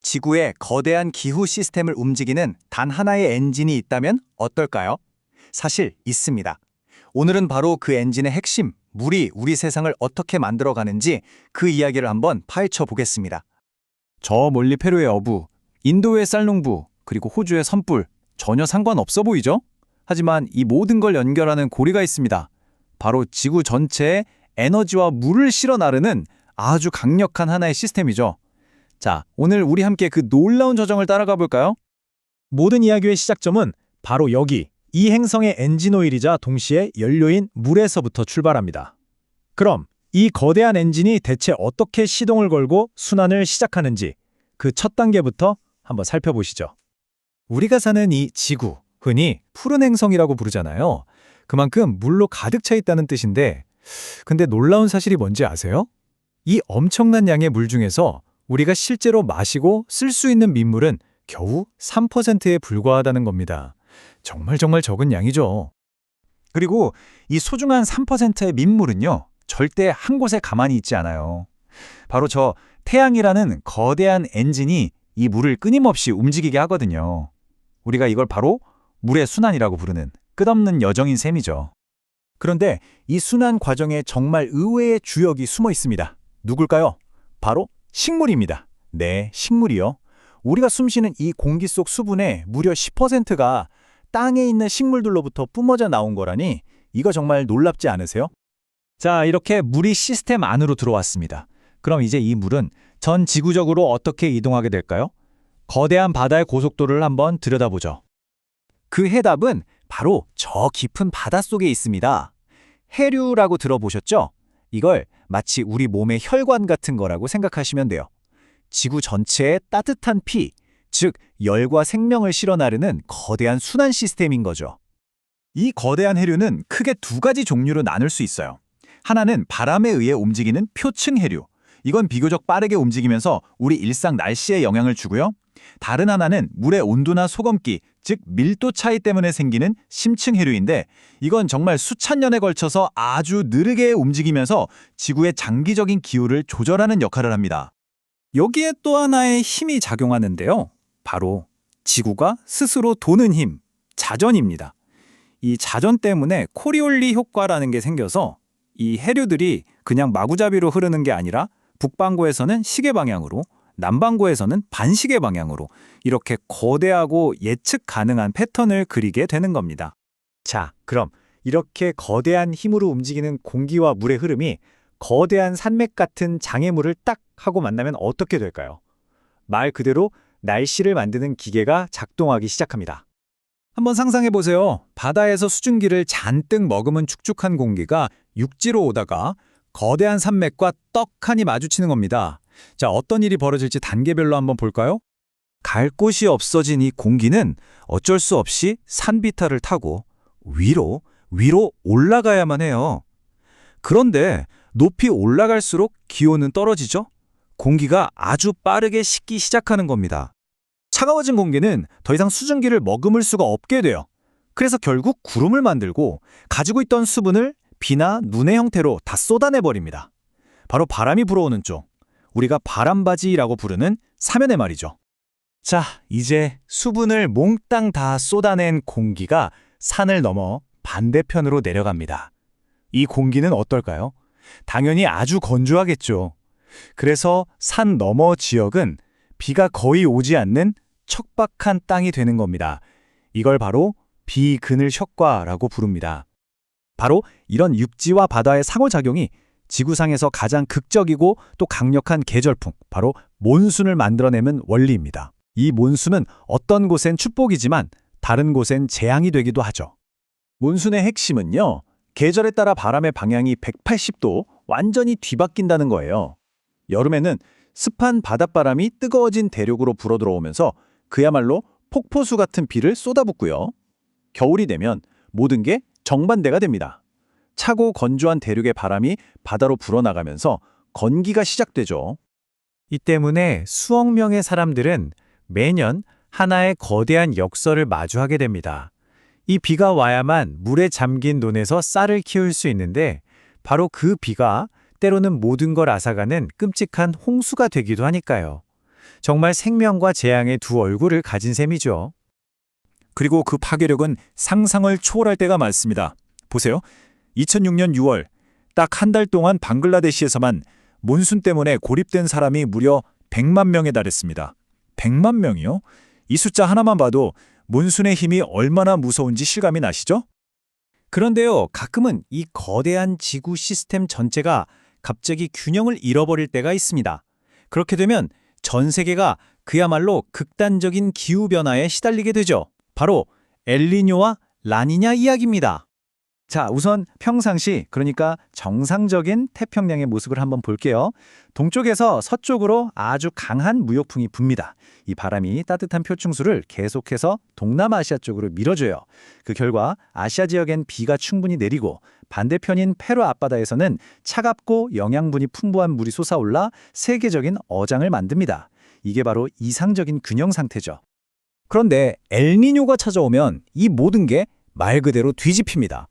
지구의 거대한 기후 시스템을 움직이는 단 하나의 엔진이 있다면 어떨까요? 사실 있습니다. 오늘은 바로 그 엔진의 핵심, 물이 우리 세상을 어떻게 만들어가는지 그 이야기를 한번 파헤쳐 보겠습니다. 저 멀리 페루의 어부, 인도의 쌀농부, 그리고 호주의 산불, 전혀 상관없어 보이죠? 하지만 이 모든 걸 연결하는 고리가 있습니다. 바로 지구 전체에 에너지와 물을 실어 나르는 아주 강력한 하나의 시스템이죠. 자, 오늘 우리 함께 그 놀라운 저정을 따라가 볼까요? 모든 이야기의 시작점은 바로 여기, 이 행성의 엔진 오일이자 동시에 연료인 물에서부터 출발합니다. 그럼 이 거대한 엔진이 대체 어떻게 시동을 걸고 순환을 시작하는지 그 첫 단계부터 한번 살펴보시죠. 우리가 사는 이 지구, 흔히 푸른 행성이라고 부르잖아요. 그만큼 물로 가득 차 있다는 뜻인데, 근데 놀라운 사실이 뭔지 아세요? 이 엄청난 양의 물 중에서 우리가 실제로 마시고 쓸 수 있는 민물은 겨우 3%에 불과하다는 겁니다. 정말 적은 양이죠. 그리고 이 소중한 3%의 민물은요, 절대 한 곳에 가만히 있지 않아요. 바로 저 태양이라는 거대한 엔진이 이 물을 끊임없이 움직이게 하거든요. 우리가 이걸 바로 물의 순환이라고 부르는 끝없는 여정인 셈이죠. 그런데 이 순환 과정에 정말 의외의 주역이 숨어 있습니다. 누굴까요? 바로 식물입니다. 네, 식물이요. 우리가 숨쉬는 이 공기 속 수분의 무려 10%가 땅에 있는 식물들로부터 뿜어져 나온 거라니 이거 정말 놀랍지 않으세요? 자, 이렇게 물이 시스템 안으로 들어왔습니다. 그럼 이제 이 물은 전 지구적으로 어떻게 이동하게 될까요? 거대한 바다의 고속도로를 한번 들여다보죠. 그 해답은 바로 저 깊은 바닷속에 있습니다. 해류라고 들어보셨죠? 이걸 마치 우리 몸의 혈관 같은 거라고 생각하시면 돼요. 지구 전체에 따뜻한 피, 즉 열과 생명을 실어 나르는 거대한 순환 시스템인 거죠. 이 거대한 해류는 크게 두 가지 종류로 나눌 수 있어요. 하나는 바람에 의해 움직이는 표층 해류. 이건 비교적 빠르게 움직이면서 우리 일상 날씨에 영향을 주고요. 다른 하나는 물의 온도나 소금기, 즉 밀도 차이 때문에 생기는 심층 해류인데, 이건 정말 수천 년에 걸쳐서 아주 느리게 움직이면서 지구의 장기적인 기후를 조절하는 역할을 합니다. 여기에 또 하나의 힘이 작용하는데요. 바로 지구가 스스로 도는 힘, 자전입니다. 이 자전 때문에 코리올리 효과라는 게 생겨서 이 해류들이 그냥 마구잡이로 흐르는 게 아니라 북반구에서는 시계 방향으로, 남반구에서는 반시계 방향으로 이렇게 거대하고 예측 가능한 패턴을 그리게 되는 겁니다. 자, 그럼 이렇게 거대한 힘으로 움직이는 공기와 물의 흐름이 거대한 산맥 같은 장애물을 딱 하고 만나면 어떻게 될까요? 말 그대로 날씨를 만드는 기계가 작동하기 시작합니다. 한번 상상해 보세요. 바다에서 수증기를 잔뜩 머금은 축축한 공기가 육지로 오다가 거대한 산맥과 떡하니 마주치는 겁니다. 자, 어떤 일이 벌어질지 단계별로 한번 볼까요? 갈 곳이 없어진 이 공기는 어쩔 수 없이 산비탈을 타고 위로 올라가야만 해요. 그런데 높이 올라갈수록 기온은 떨어지죠? 공기가 아주 빠르게 식기 시작하는 겁니다. 차가워진 공기는 더 이상 수증기를 머금을 수가 없게 돼요. 그래서 결국 구름을 만들고 가지고 있던 수분을 비나 눈의 형태로 다 쏟아내버립니다. 바로 바람이 불어오는 쪽, 우리가 바람바지라고 부르는 사면의 말이죠. 자, 이제 수분을 몽땅 다 쏟아낸 공기가 산을 넘어 반대편으로 내려갑니다. 이 공기는 어떨까요? 당연히 아주 건조하겠죠. 그래서 산 너머 지역은 비가 거의 오지 않는 척박한 땅이 되는 겁니다. 이걸 바로 비그늘 효과라고 부릅니다. 바로 이런 육지와 바다의 상호작용이 지구상에서 가장 극적이고 또 강력한 계절풍, 바로 몬순을 만들어내는 원리입니다. 이 몬순은 어떤 곳엔 축복이지만 다른 곳엔 재앙이 되기도 하죠. 몬순의 핵심은요, 계절에 따라 바람의 방향이 180도 완전히 뒤바뀐다는 거예요. 여름에는 습한 바닷바람이 뜨거워진 대륙으로 불어들어오면서 그야말로 폭포수 같은 비를 쏟아붓고요. 겨울이 되면 모든 게 정반대가 됩니다. 차고 건조한 대륙의 바람이 바다로 불어나가면서 건기가 시작되죠. 이 때문에 수억 명의 사람들은 매년 하나의 거대한 역설을 마주하게 됩니다. 이 비가 와야만 물에 잠긴 논에서 쌀을 키울 수 있는데, 바로 그 비가 때로는 모든 걸 앗아가는 끔찍한 홍수가 되기도 하니까요. 정말 생명과 재앙의 두 얼굴을 가진 셈이죠. 그리고 그 파괴력은 상상을 초월할 때가 많습니다. 보세요. 2006년 6월 딱 한 달 동안 방글라데시에서만 몬순 때문에 고립된 사람이 무려 100만 명에 달했습니다. 100만 명이요? 이 숫자 하나만 봐도 몬순의 힘이 얼마나 무서운지 실감이 나시죠? 그런데요, 가끔은 이 거대한 지구 시스템 전체가 갑자기 균형을 잃어버릴 때가 있습니다. 그렇게 되면 전 세계가 그야말로 극단적인 기후변화에 시달리게 되죠. 바로 엘니뇨와 라니냐 이야기입니다. 자, 우선 평상시, 그러니까 정상적인 태평양의 모습을 한번 볼게요. 동쪽에서 서쪽으로 아주 강한 무역풍이 붑니다. 이 바람이 따뜻한 표층수를 계속해서 동남아시아 쪽으로 밀어줘요. 그 결과 아시아 지역엔 비가 충분히 내리고 반대편인 페루 앞바다에서는 차갑고 영양분이 풍부한 물이 솟아올라 세계적인 어장을 만듭니다. 이게 바로 이상적인 균형 상태죠. 그런데 엘니뇨가 찾아오면 이 모든 게 말 그대로 뒤집힙니다.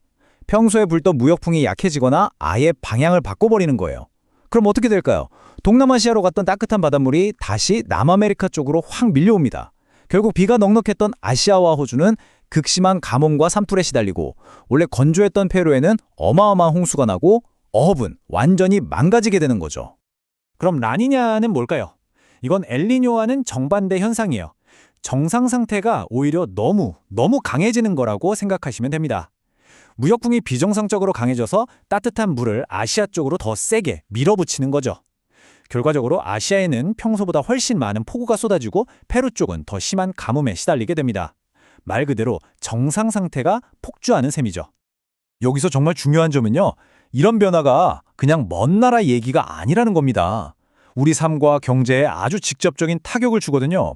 평소에 불던 무역풍이 약해지거나 아예 방향을 바꿔버리는 거예요. 그럼 어떻게 될까요? 동남아시아로 갔던 따뜻한 바닷물이 다시 남아메리카 쪽으로 확 밀려옵니다. 결국 비가 넉넉했던 아시아와 호주는 극심한 가뭄과 산불에 시달리고 원래 건조했던 페루에는 어마어마한 홍수가 나고 어업은 완전히 망가지게 되는 거죠. 그럼 라니냐는 뭘까요? 이건 엘니뇨와는 정반대 현상이에요. 정상 상태가 오히려 너무 강해지는 거라고 생각하시면 됩니다. 무역풍이 비정상적으로 강해져서 따뜻한 물을 아시아 쪽으로 더 세게 밀어붙이는 거죠. 결과적으로 아시아에는 평소보다 훨씬 많은 폭우가 쏟아지고 페루 쪽은 더 심한 가뭄에 시달리게 됩니다. 말 그대로 정상 상태가 폭주하는 셈이죠. 여기서 정말 중요한 점은요. 이런 변화가 그냥 먼 나라 얘기가 아니라는 겁니다. 우리 삶과 경제에 아주 직접적인 타격을 주거든요.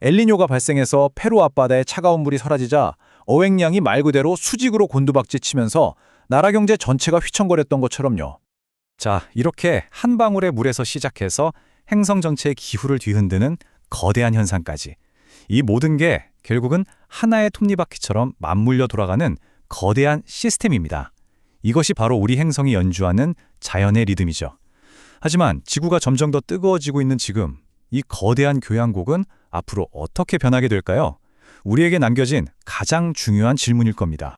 엘니뇨가 발생해서 페루 앞바다에 차가운 물이 사라지자 어획량이 말 그대로 수직으로 곤두박질 치면서 나라 경제 전체가 휘청거렸던 것처럼요. 자, 이렇게 한 방울의 물에서 시작해서 행성 전체의 기후를 뒤흔드는 거대한 현상까지. 이 모든 게 결국은 하나의 톱니바퀴처럼 맞물려 돌아가는 거대한 시스템입니다. 이것이 바로 우리 행성이 연주하는 자연의 리듬이죠. 하지만 지구가 점점 더 뜨거워지고 있는 지금, 이 거대한 교향곡은 앞으로 어떻게 변하게 될까요? 우리에게 남겨진 가장 중요한 질문일 겁니다.